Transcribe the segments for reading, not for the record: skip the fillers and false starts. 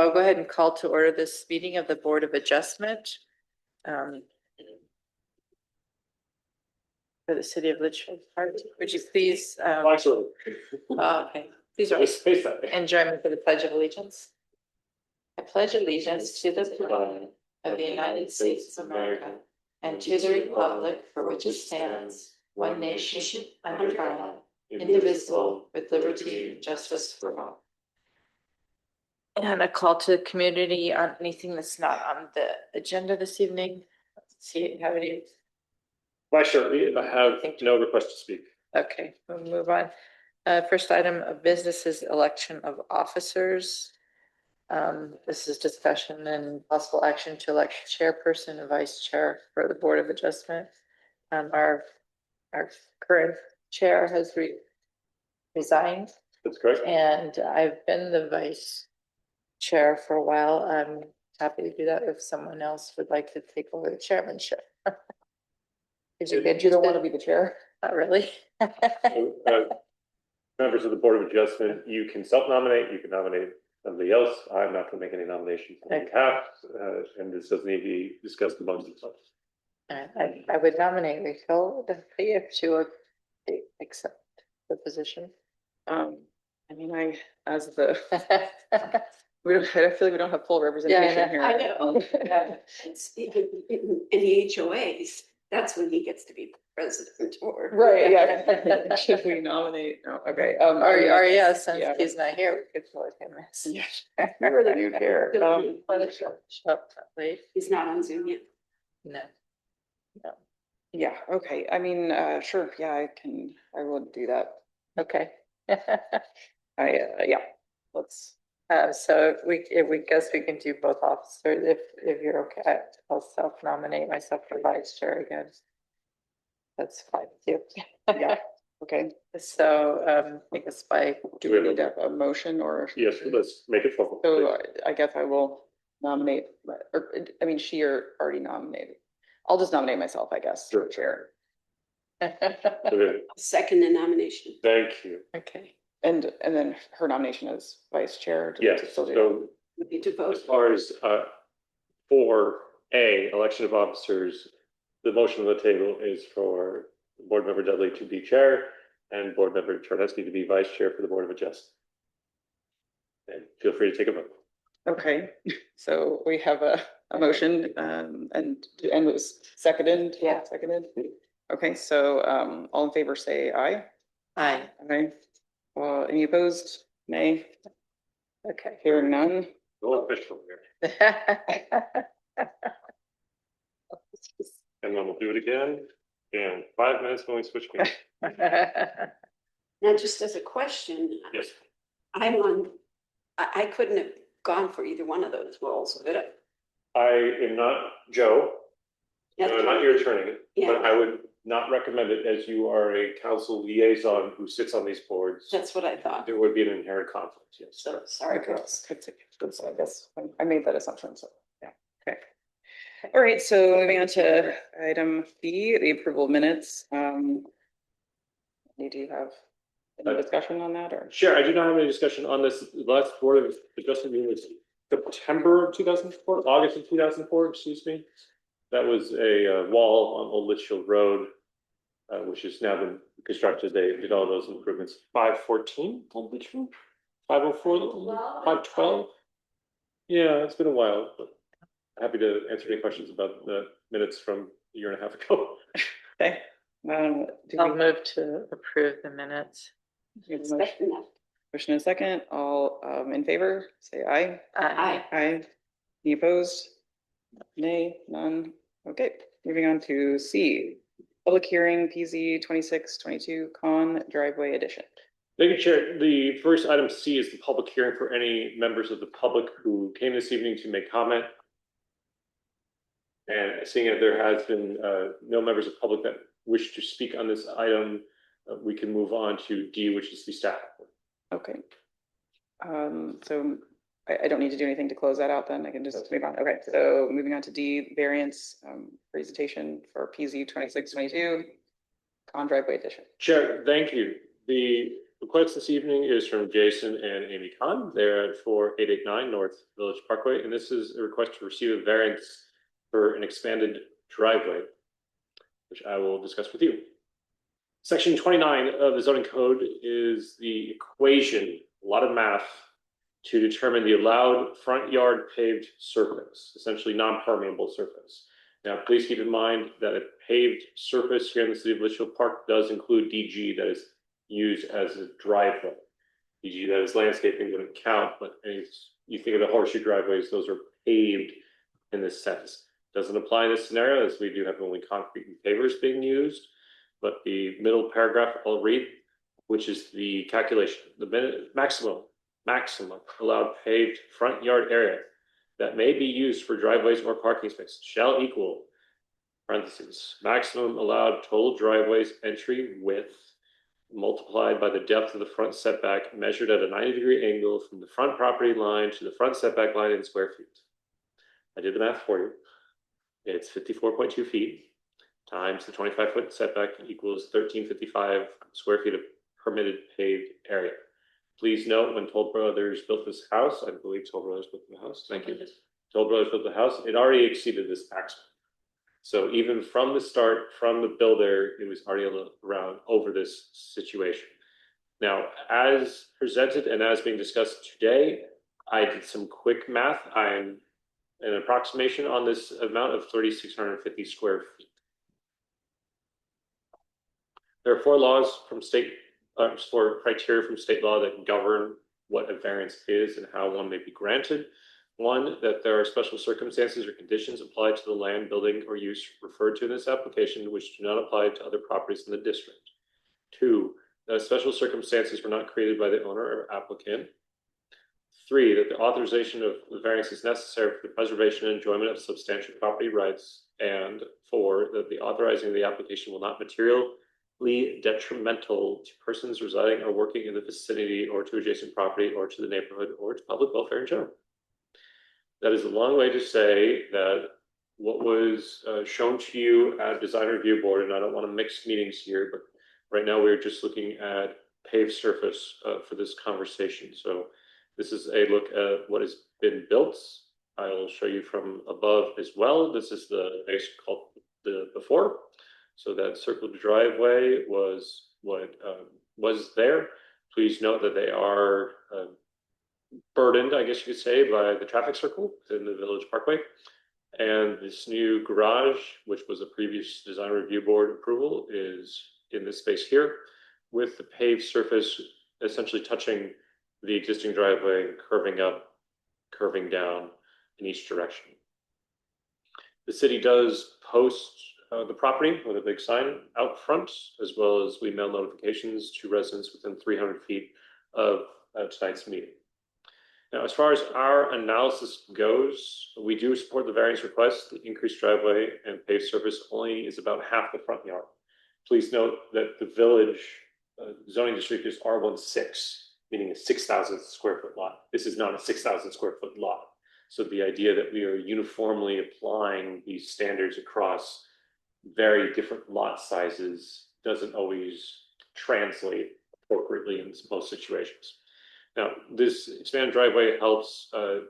I'll go ahead and call to order this meeting of the Board of Adjustment for the city of Litchfield Park. Would you please, Actually, okay, please rise and join me for the Pledge of Allegiance. I pledge allegiance to the flag of the United States of America and to the republic for which it stands, one nation, under God, indivisible, with liberty and justice for all. And a call to the community on anything that's not on the agenda this evening. Let's see, have any? I have no request to speak. Okay, we'll move on. First item of business is election of officers. This is discussion and possible action to elect chairperson and vice chair for the Board of Adjustment. Our current chair has resigned. That's correct. And I've been the vice chair for a while. I'm happy to do that if someone else would like to take over the chairmanship. Is it good? You don't want to be the chair? Not really. Members of the Board of Adjustment, you can self-nominate, you can nominate somebody else. I'm not going to make any nominations on behalf, and this doesn't need to be discussed amongst themselves. I would nominate Rachel if she would accept the position. I mean, as the I feel like we don't have full representation here. I know. It's even in the HOAs, that's when he gets to be president or. Right, yeah. Should we nominate? No, okay. Or yeah, since he's not here, we could vote him as. Yes. You were the new chair. He's not on Zoom yet. No. Yeah, okay. I mean, sure, yeah, I will do that. Okay. Yeah, let's. So if we guess we can do both officers, if you're okay, I'll self-nominate myself for vice chair again. That's fine too. Yeah, okay. So, I guess do we need a motion or? Yes, let's make it formal. So I guess I will nominate, or I mean, she already nominated. I'll just nominate myself, I guess, Sure. chair. Okay. Second the nomination. Thank you. Okay. And then her nomination as vice chair. Yes, so We need to vote. as far as for election of officers, the motion on the table is for Board Member Dudley to be chair and Board Member Charneski to be vice chair for the Board of Adjustment. And feel free to take a vote. Okay, so we have a motion, and it was seconded? Yeah. Seconded. Okay, so all in favor say aye. Aye. Aye. Any opposed? Nay. Okay. Hearing none. No official here. And then we'll do it again in 5 minutes when we switch meetings. Now, just as a question. Yes. I couldn't have gone for either one of those roles, could I? I am not Joe. I'm not your attorney, Yeah. but I would not recommend it as you are a council liaison who sits on these boards. That's what I thought. There would be an inherent conflict, yes. So sorry, Okay, girls. I guess I made that assumption, so, yeah, okay. All right, so moving on to item B, the approval of minutes. Do you have any discussion on that or? Sure, I do not have any discussion on this. The last Board of Adjustment meeting was September of 2004, August of 2004, excuse me. That was a wall on Old Litchfield Road, which has now been constructed. They did all those improvements. 514 Old Litchfield? 504, 512? Yeah, it's been a while, but happy to answer any questions about the minutes from a year and a half ago. Okay. I'll move to approve the minutes. Motion and second, all in favor, say aye. Aye. Aye. Any opposed? Nay, none. Okay, moving on to C, public hearing PZ 2622 Con driveway addition. Thank you, Chair. The first item C is the public hearing for any members of the public who came this evening to make comment. And seeing that there has been no members of public that wish to speak on this item, we can move on to D, which is the staff report. Okay. So I don't need to do anything to close that out then. I can just move on. Okay, so moving on to D, variance presentation for PZ 2622 Con driveway addition. Chair, thank you. The request this evening is from Jason and Amy Khan. They're at 4889 North Village Parkway, and this is a request to receive a variance for an expanded driveway, which I will discuss with you. Section 29 of the zoning code is the equation, a lot of math, to determine the allowed front yard paved surface, essentially non-permeable surface. Now, please keep in mind that a paved surface here in the city of Litchfield Park does include DG that is used as a driveway. DG that is landscaping wouldn't count, but you think of the horseshoe driveways, those are paved in this sense. Doesn't apply in this scenario as we do have only concrete and pavers being used, but the middle paragraph I'll read, which is the calculation, the maximum allowed paved front yard area that may be used for driveways or parking spaces shall equal, parentheses, maximum allowed total driveways entry width multiplied by the depth of the front setback measured at a 90-degree angle from the front property line to the front setback line in square feet. I did the math for you. It's 54.2 feet times the 25-foot setback equals 1355 square feet of permitted paved area. Please note, when Toll Brothers built this house, I believe Toll Brothers built the house. Thank you. Toll Brothers built the house. It already exceeded this maximum. So even from the start, from the builder, it was already around over this situation. Now, as presented and as being discussed today, I did some quick math. I'm an approximation on this amount of 3,650 square feet. There are four criteria from state law that govern what a variance is and how one may be granted. One, that there are special circumstances or conditions applied to the land, building, or use referred to in this application which do not apply to other properties in the district. Two, that special circumstances were not created by the owner or applicant. Three, that the authorization of the variance is necessary for the preservation and enjoyment of substantial property rights. And four, that the authorizing of the application will not materially detrimental to persons residing or working in the vicinity or to adjacent property or to the neighborhood or to public welfare in general. That is a long way to say that what was shown to you at Design Review Board, and I don't want to mix meetings here, but right now we're just looking at paved surface for this conversation. So this is a look at what has been built. I'll show you from above as well. This is the base called the before. So that circled driveway was what was there. Please note that they are burdened, I guess you could say, by the traffic circle in the Village Parkway. And this new garage, which was a previous Design Review Board approval, is in this space here with the paved surface essentially touching the existing driveway, curving up, curving down in each direction. The city does post the property with a big sign out front, as well as we mail notifications to residents within 300 feet of tonight's meeting. Now, as far as our analysis goes, we do support the variance request. The increased driveway and paved surface only is about half the front yard. Please note that the village zoning district is R16, meaning a 6,000 square foot lot. This is not a 6,000 square foot lot. So the idea that we are uniformly applying these standards across very different lot sizes doesn't always translate appropriately in most situations. Now, this expanded driveway helps the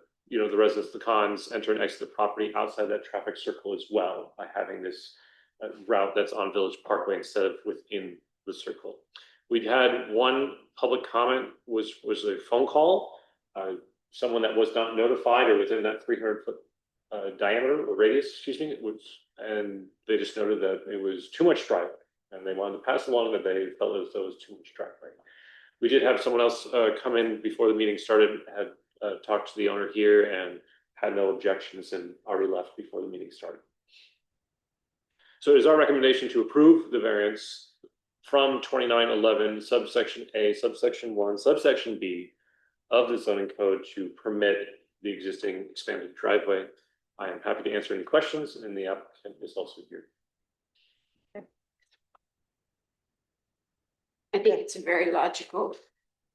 residents, the Khans, enter and exit the property outside that traffic circle as well by having this route that's on Village Parkway instead of within the circle. We'd had one public comment was a phone call, someone that was not notified or within that 300-foot diameter or radius, and they just noted that it was too much driveway and they wanted to pass along that they felt as though it was too much driveway. We did have someone else come in before the meeting started, had talked to the owner here and had no objections and already left before the meeting started. So it is our recommendation to approve the variance from 2911 subsection A, subsection 1, subsection B of the zoning code to permit the existing expanded driveway. I am happy to answer any questions, and the applicant is also here. I think it's a very logical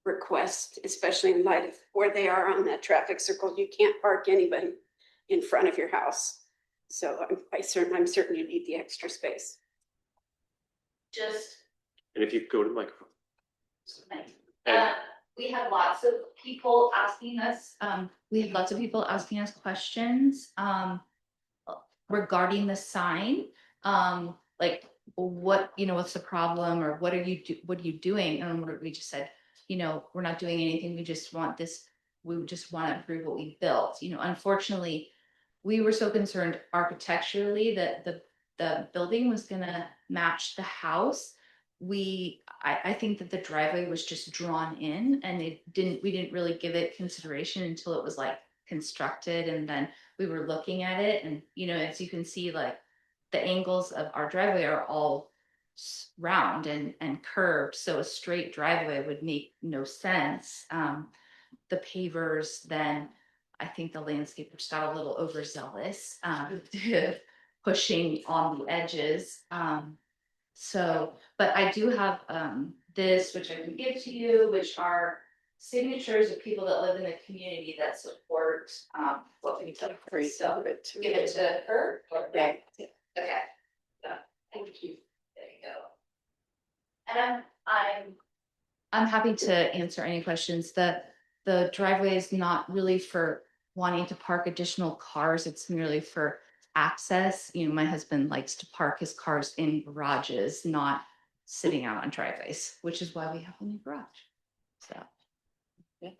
request, especially in light of where they are on that traffic circle. You can't park anybody in front of your house. So I'm certain you need the extra space. Just And if you go to the microphone. And We have lots of people asking us, questions, regarding the sign. Like, what, what's the problem, or what are you doing? And we just said, we're not doing anything. We just want to approve what we built. Unfortunately, we were so concerned architecturally that the building was gonna match the house. I think that the driveway was just drawn in, and we didn't really give it consideration until it was like constructed, and then we were looking at it, and as you can see, like the angles of our driveway are all round and curved, so a straight driveway would make no sense. The pavers, then I think the landscapers got a little overzealous, pushing on the edges. So, but I do have this, which I can give to you, which are signatures of people that live in the community that support what we've done. So give it to her. Yeah. Okay. So, thank you. There you go. And I'm happy to answer any questions. The driveway is not really for wanting to park additional cars. It's merely for access. My husband likes to park his cars in garages, not sitting out on driveways, which is why we have a new garage. So, yeah.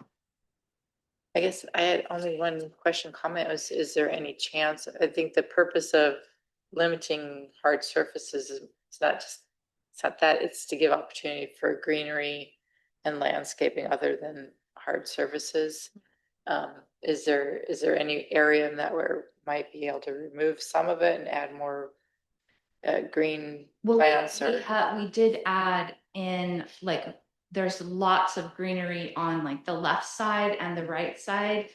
I guess I had only one comment was, is there any chance, I think the purpose of limiting hard surfaces is it's not that, it's to give opportunity for greenery and landscaping other than hard surfaces. Is there any area in that where might be able to remove some of it and add more green plants? We did add in, like, there's lots of greenery on like the left side and the right side.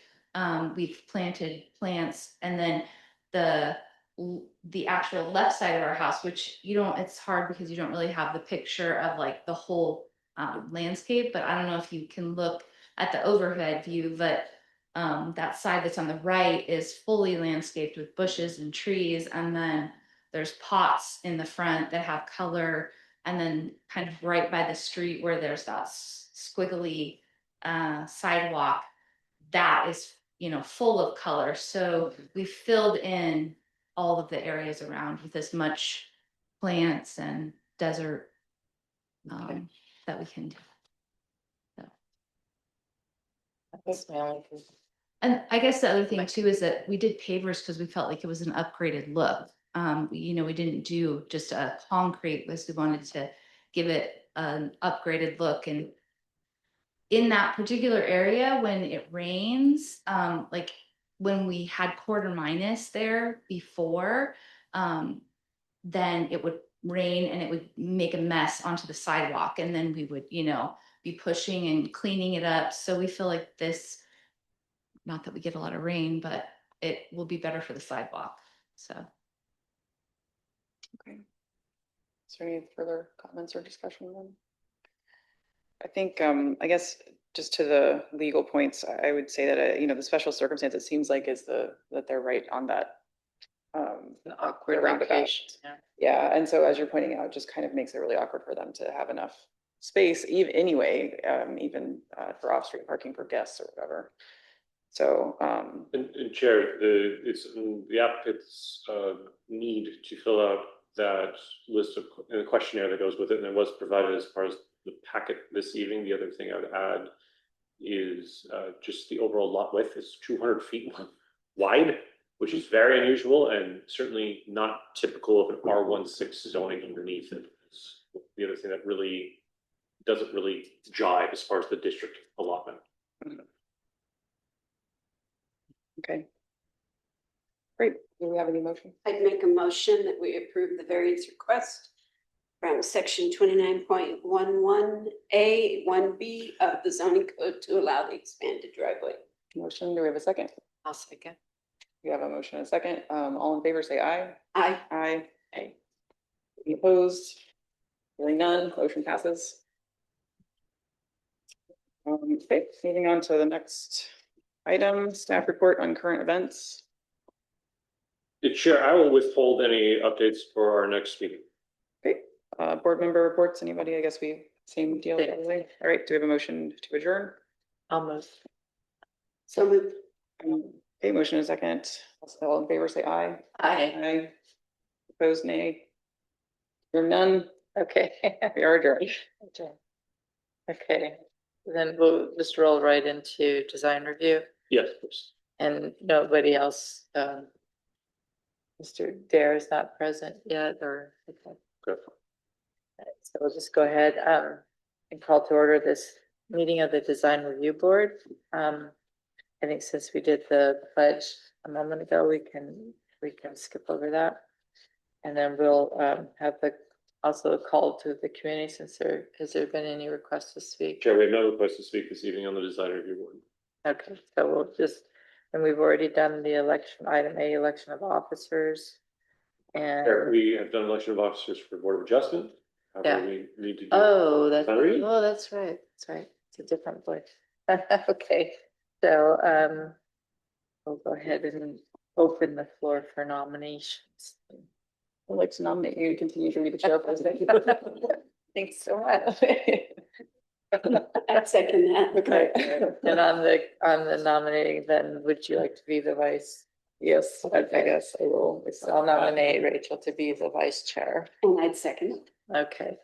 We've planted plants, and then the actual left side of our house, which it's hard because you don't really have the picture of like the whole landscape, but I don't know if you can look at the overhead view, but that side that's on the right is fully landscaped with bushes and trees, and then there's pots in the front that have color, and then kind of right by the street where there's that squiggly sidewalk that is full of color. So we filled in all of the areas around with as much plants and desert that we can do. So. That's my only concern. And I guess the other thing too is that we did pavers because we felt like it was an upgraded look. We didn't do just a concrete, because we wanted to give it an upgraded look. And in that particular area, when it rains, like when we had quarter minus there before, then it would rain and it would make a mess onto the sidewalk, and then we would be pushing and cleaning it up. So we feel like this, not that we get a lot of rain, but it will be better for the sidewalk. So. Okay. Is there any further comments or discussion then? I think, I guess just to the legal points, I would say that, the special circumstance, it seems like that they're right on that. An awkward roundabout. location. Yeah. And so as you're pointing out, it just kind of makes it really awkward for them to have enough space, even for off-street parking for guests or whatever. So, and Chair, the applicant's need to fill out that list of the questionnaire that goes with it, and it was provided as part of the packet this evening. The other thing I would add is just the overall lot width is 200 feet wide, which is very unusual and certainly not typical of an R16 zoning underneath it. It's the other thing that really doesn't really jive as far as the district allotment. Okay. Great. Do we have any motion? I'd make a motion that we approve the variance request from section 29.11A 1B of the zoning code to allow the expanded driveway. Motion. Do we have a second? I'll second. We have a motion and a second. All in favor, say aye. Aye. Aye. Aye. Any opposed? Really none. Motion passes. Okay, moving on to the next item, staff report on current events. Chair, I will withhold any updates for our next meeting. Okay, board member reports. Anybody? I guess we Same deal. Yeah. All right, do we have a motion to adjourn? Almost. So moved. Okay, motion and second. All in favor, say aye. Aye. Aye. Opposed, nay. Hearing none, Okay. we are adjourned. Okay, then we'll just roll right into design review Yes, please. and nobody else, Mr. Dare is not present yet or. Okay. Good. So we'll just go ahead, and call to order this meeting of the design review board. I think since we did the pledge a moment ago, we can skip over that. And then we'll, have also a call to the community since has there been any requests to speak? Chair, we have no request to speak this evening on the design review board. Okay, so we'll just, and we've already done the election, item A, election of officers. Chair, And, we have done election of officers for Board of Adjustment. However, we need to do. oh, that's, Design review? oh, that's right, it's a different board. Okay, so, we'll go ahead and open the floor for nominations. I'd like to nominate you to continue to be the chair president. Thanks so much. I'd second that. Okay. And on the nominating, then would you like to be the vice? Yes, I Okay. guess I will. So I'll nominate Rachel to be the vice chair. And I'd second it. Okay,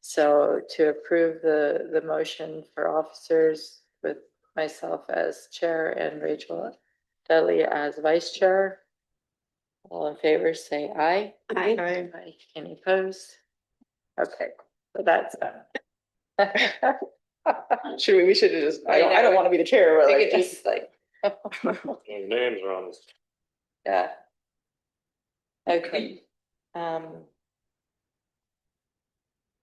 so to approve the motion for officers with myself as chair and Rachel Dudley as vice chair. All in favor, say aye. Aye. Aye. Any opposed? Okay, so that's done. We should have just, I don't know. want to be the chair, but We like, could just like, Names are on this. yeah. Okay.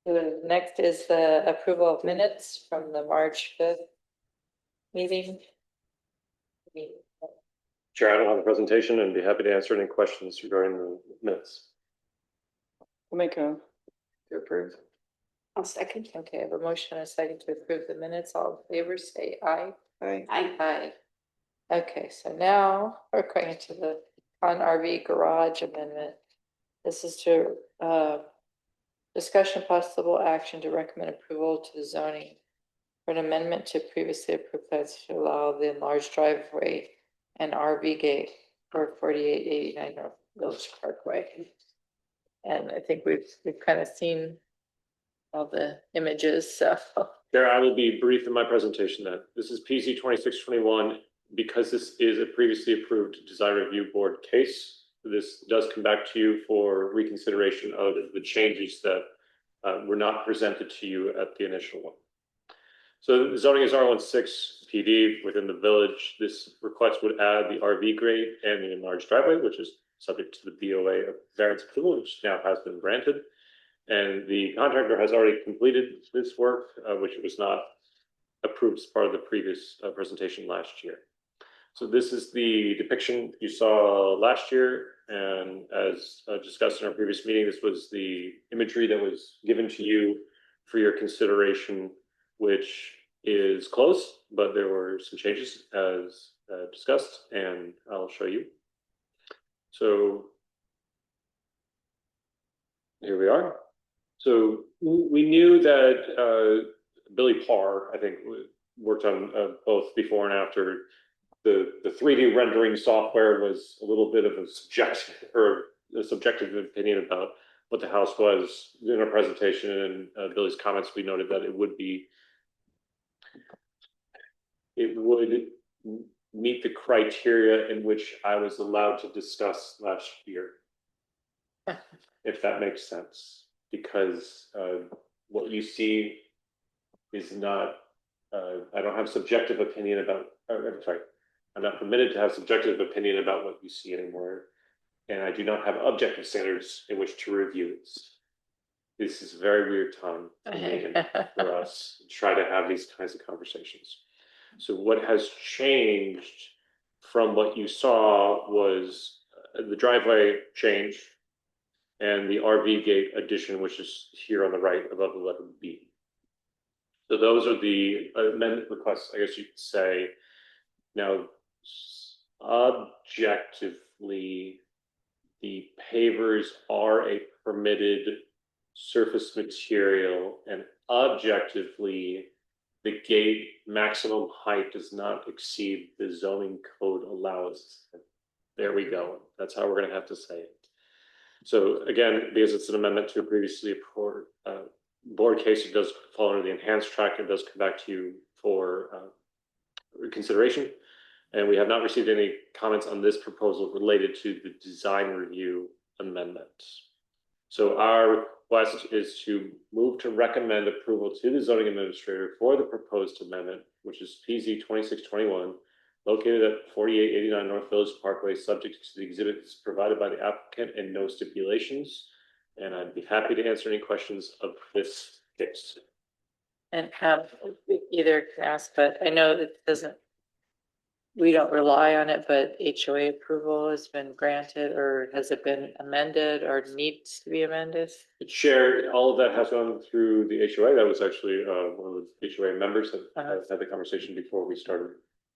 So next is the approval of minutes from the March 5th meeting. Chair, I don't have a presentation and be happy to answer any questions regarding the minutes. we'll make a, to approve. I'll second. Okay, I have a motion and a second to approve the minutes. All in favor, say aye. Aye. Aye. Aye. Okay, so now we're going into the on RV garage amendment. This is to, discussion possible action to recommend approval to the zoning for an amendment to previously approved plans to allow the enlarged driveway and RV gate for 4889 North Village Parkway. And I think we've kind of seen all the images, so. Chair, I will be brief in my presentation then. This is PC 2621. Because this is a previously approved design review board case, this does come back to you for reconsideration of the changes that were not presented to you at the initial one. So the zoning is R16 PD within the village. This request would add the RV grade and the enlarged driveway, which is subject to the BOA of variance approval, which now has been granted. And the contractor has already completed this work, which was not approved as part of the previous presentation last year. So this is the depiction you saw last year, and as discussed in our previous meeting, this was the imagery that was given to you for your consideration, which is close, but there were some changes as discussed, and I'll show you. So here we are. So we knew that Billy Parr, I think, worked on both before and after. The 3D rendering software was a little bit of a subjective opinion about what the house was. In our presentation and Billy's comments, we noted that it would meet the criteria in which I was allowed to discuss last year, if that makes sense, because what you see is not, I don't have subjective opinion about, I'm sorry, I'm not permitted to have subjective opinion about what you see anymore, and I do not have objective standards in which to review this. This is a very weird time for me and for us to try to have these kinds of conversations. So what has changed from what you saw was the driveway change and the RV gate addition, which is here on the right above the letter B. So those are the amendment requests, I guess you could say. Now, objectively, the pavers are a permitted surface material, and objectively, the gate maximum height does not exceed the zoning code allows. There we go. That's how we're gonna have to say it. So again, because it's an amendment to a previously board case, it does fall under the enhanced track. It does come back to you for consideration. And we have not received any comments on this proposal related to the design review amendment. So our request is to move to recommend approval to the zoning administrator for the proposed amendment, which is PZ 2621, located at 4889 North Village Parkway, subject to the exhibits provided by the applicant and no stipulations. And I'd be happy to answer any questions of this case. And either can ask, but I know it doesn't, we don't rely on it, but HOA approval has been granted, or has it been amended or needs to be amended? Chair, all of that has gone through the HOA. That was actually one of the HOA members that had the conversation before we started.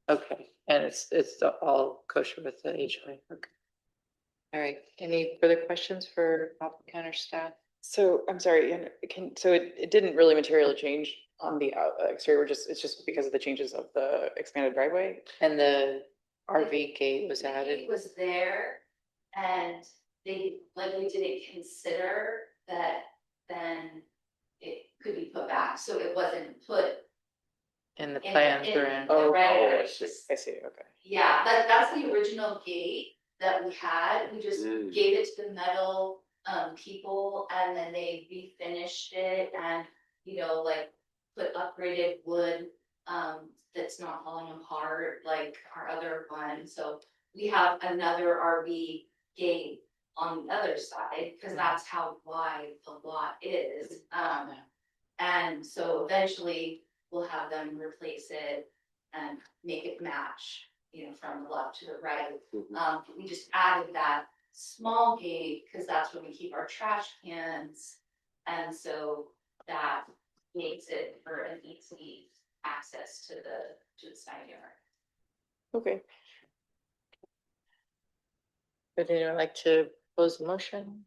Okay, and it's all kosher with the HOA. Okay. All right. Any further questions for applicant or staff? So I'm sorry, so it didn't really materially change on the exterior, it's just because of the changes of the expanded driveway? And the RV gate was added. It was there and they likely didn't consider that then it could be put back, so it wasn't put In the plans or in. the rendering. I see, okay. Yeah, that's the original gate that we had, we just gave it to the metal people and then they refinished it and, you know, like put upgraded wood that's not falling apart like our other one. So we have another RV gate on the other side because that's how wide the lot is. And so eventually we'll have them replace it and make it match, you know, from the left to the right. We just added that small gate because that's where we keep our trash cans. And so that makes it for an easy access to the side yard. Okay. Would anyone like to propose a motion?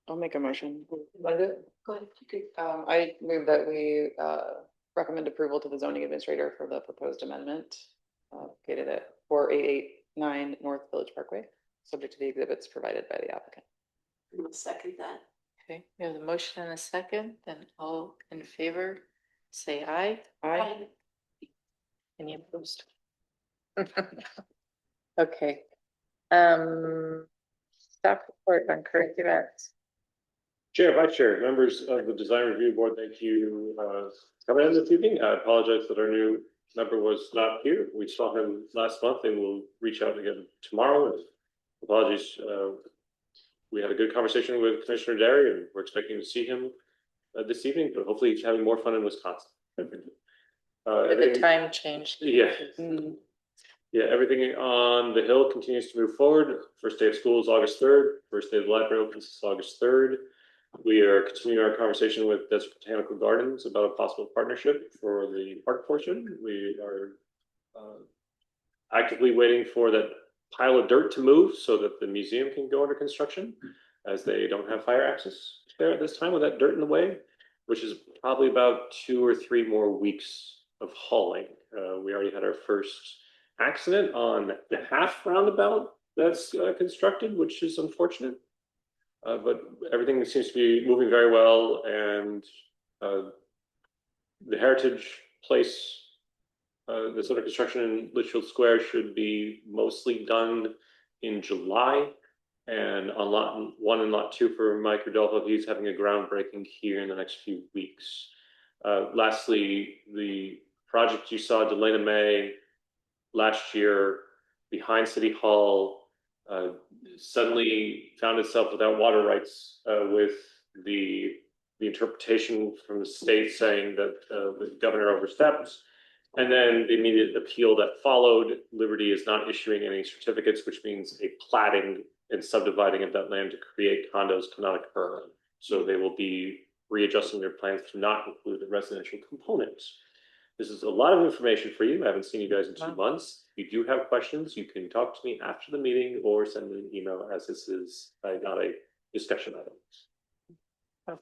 I'll make a motion. Want to do it? Go ahead. I move that we recommend approval to the zoning administrator for the proposed amendment located at 4889 North Village Parkway, subject to the exhibits provided by the applicant. I'll second that. Okay, we have the motion and a second, then all in favor, say aye. Aye. Any opposed? Okay. Staff report on current events. Chair, Vice Chair, members of the Design Review Board, thank you for coming in this evening. I apologize that our new member was not here. We saw him last month and we'll reach out again tomorrow. And apologies. We had a good conversation with Commissioner Derry and we're expecting to see him this evening, but hopefully he's having more fun in Wisconsin. The time changed. Yeah. Yeah, everything on the Hill continues to move forward. First day of school is August 3rd. First day of the library opens is August 3rd. We are continuing our conversation with Desert Botanical Gardens about a possible partnership for the park portion. We are actively waiting for that pile of dirt to move so that the museum can go under construction, as they don't have fire access there at this time with that dirt in the way, which is probably about 2 or 3 more weeks of hauling. We already had our first accident on the half roundabout that's constructed, which is unfortunate. But everything seems to be moving very well, and the Heritage Place, the sort of construction in Litchfield Square should be mostly done in July. And on lot 1 and lot 2 for Mike Rodolfo, he's having a groundbreaking here in the next few weeks. Lastly, the project you saw, Delana May, last year behind City Hall, suddenly found itself without water rights with the interpretation from the state saying that the governor overstepped. And then the immediate appeal that followed, Liberty is not issuing any certificates, which means a platting and subdividing of that land to create condos cannot occur. So they will be readjusting their plans to not include the residential components. This is a lot of information for you. I haven't seen you guys in 2 months. If you do have questions, you can talk to me after the meeting or send me an email, as this is not a discussion item.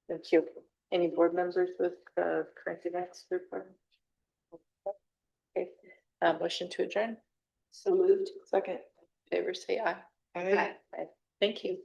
Thank you. Any board members with current events report? Okay, motion to adjourn. So moved. Second. Favor say aye. Aye. Aye. Thank you.